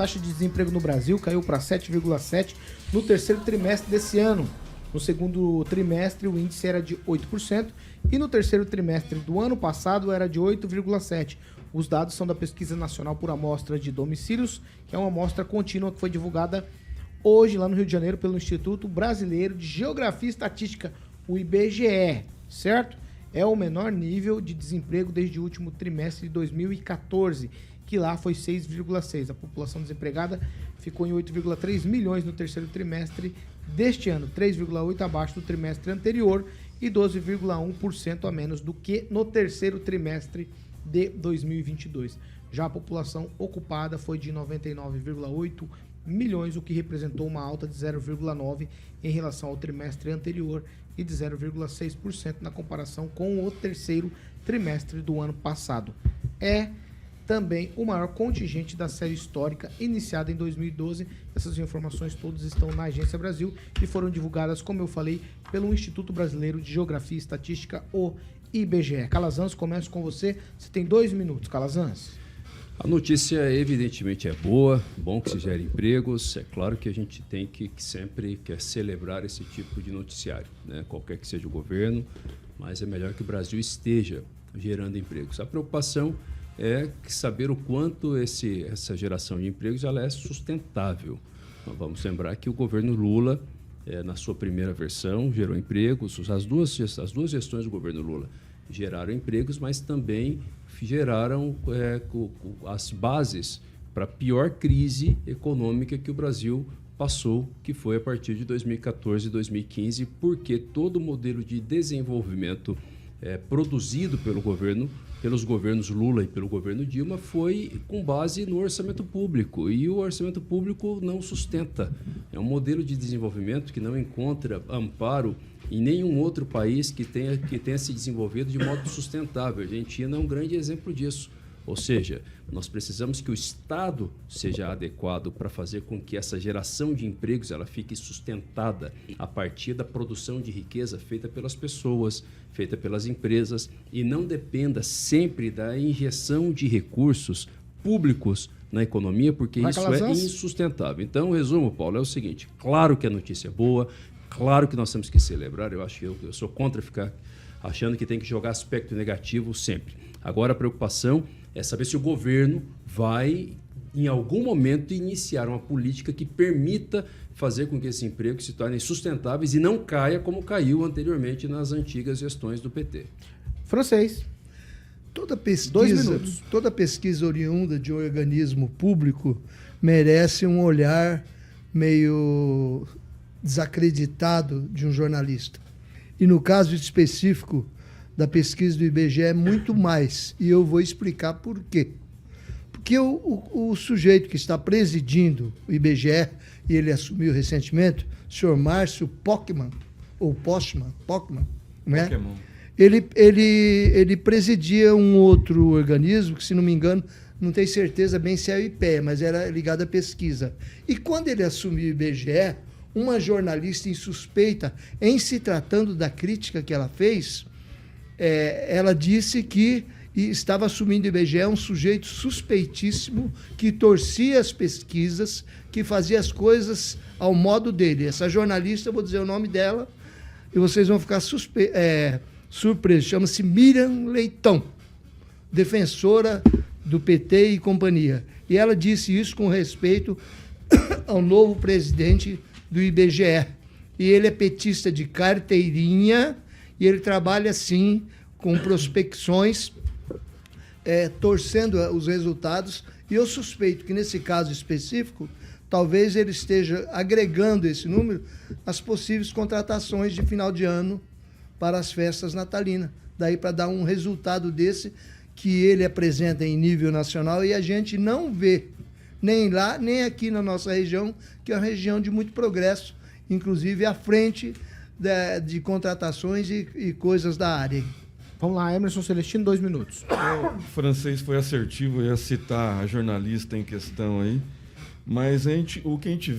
A taxa de desemprego no Brasil caiu para 7,7% no terceiro trimestre desse ano. No segundo trimestre, o índice era de 8% e no terceiro trimestre do ano passado era de 8,7%. Os dados são da Pesquisa Nacional por Amostra de Domicílios, que é uma amostra contínua que foi divulgada hoje lá no Rio de Janeiro pelo Instituto Brasileiro de Geografia e Estatística, o IBGE, certo? É o menor nível de desemprego desde o último trimestre de 2014, que lá foi 6,6%. A população desempregada ficou em 8,3 milhões no terceiro trimestre deste ano, 3,8% abaixo do trimestre anterior e 12,1% a menos do que no terceiro trimestre de 2022. Já a população ocupada foi de 99,8 milhões, o que representou uma alta de 0,9% em relação ao trimestre anterior e de 0,6% na comparação com o terceiro trimestre do ano passado. É também o maior contingente da série histórica iniciada em 2012. Essas informações todas estão na Agência Brasil e foram divulgadas, como eu falei, pelo Instituto Brasileiro de Geografia e Estatística, o IBGE. Calazans, começo com você. Você tem 2 minutos, Calazans. A notícia, evidentemente, é boa, bom que se gere empregos. É claro que a gente tem que sempre celebrar esse tipo de noticiário, né? Qualquer que seja o governo, mas é melhor que o Brasil esteja gerando empregos. A preocupação é saber o quanto essa geração de empregos ela é sustentável. Então, vamos lembrar que o governo Lula, na sua primeira versão, gerou empregos. As duas gestões do governo Lula geraram empregos, mas também geraram as bases para a pior crise econômica que o Brasil passou, que foi a partir de 2014 e 2015, porque todo o modelo de desenvolvimento produzido pelos governos Lula e pelo governo Dilma foi com base no orçamento público, e o orçamento público não sustenta. É um modelo de desenvolvimento que não encontra amparo em nenhum outro país que tenha se desenvolvido de modo sustentável. A Argentina é um grande exemplo disso. Ou seja, nós precisamos que o Estado seja adequado para fazer com que essa geração de empregos ela fique sustentada a partir da produção de riqueza feita pelas pessoas, feita pelas empresas, e não dependa sempre da injeção de recursos públicos na economia, porque isso é insustentável. Então, o resumo, Paulo, é o seguinte: claro que a notícia é boa, claro que nós temos que celebrar. Eu acho que eu sou contra ficar achando que tem que jogar aspecto negativo sempre. Agora, a preocupação é saber se o governo vai, em algum momento, iniciar uma política que permita fazer com que esses empregos se tornem sustentáveis e não caia como caiu anteriormente nas antigas gestões do PT. Francês. Toda pesquisa oriunda de um organismo público merece um olhar meio desacreditado de um jornalista. E no caso específico da pesquisa do IBGE é muito mais, e eu vou explicar por quê. Porque o sujeito que está presidindo o IBGE, e ele assumiu recentemente, o senhor Márcio Pockmann, ou Postman, né? Ele presidia um outro organismo, que, se não me engano, não tenho certeza bem se é o IPEA, mas era ligado à pesquisa. E quando ele assumiu o IBGE, uma jornalista insuspeita, em se tratando da crítica que ela fez, ela disse que estava assumindo o IBGE um sujeito suspeitíssimo, que torcia as pesquisas, que fazia as coisas ao modo dele. Essa jornalista, eu vou dizer o nome dela, e vocês vão ficar surpresos, chama-se Miriam Leitão, defensora do PT e companhia. E ela disse isso com respeito ao novo presidente do IBGE. E ele é petista de carteirinha, e ele trabalha, sim, com prospecções, torcendo os resultados. E eu suspeito que, nesse caso específico, talvez ele esteja agregando esse número às possíveis contratações de final de ano para as festas natalinas. Daí para dar um resultado desse que ele apresenta em nível nacional e a gente não vê, nem lá, nem aqui na nossa região, que é uma região de muito progresso, inclusive à frente de contratações e coisas da área. Vamos lá, Emerson Celestino, 2 minutos. O francês foi assertivo, ia citar a jornalista em questão aí, mas o que a gente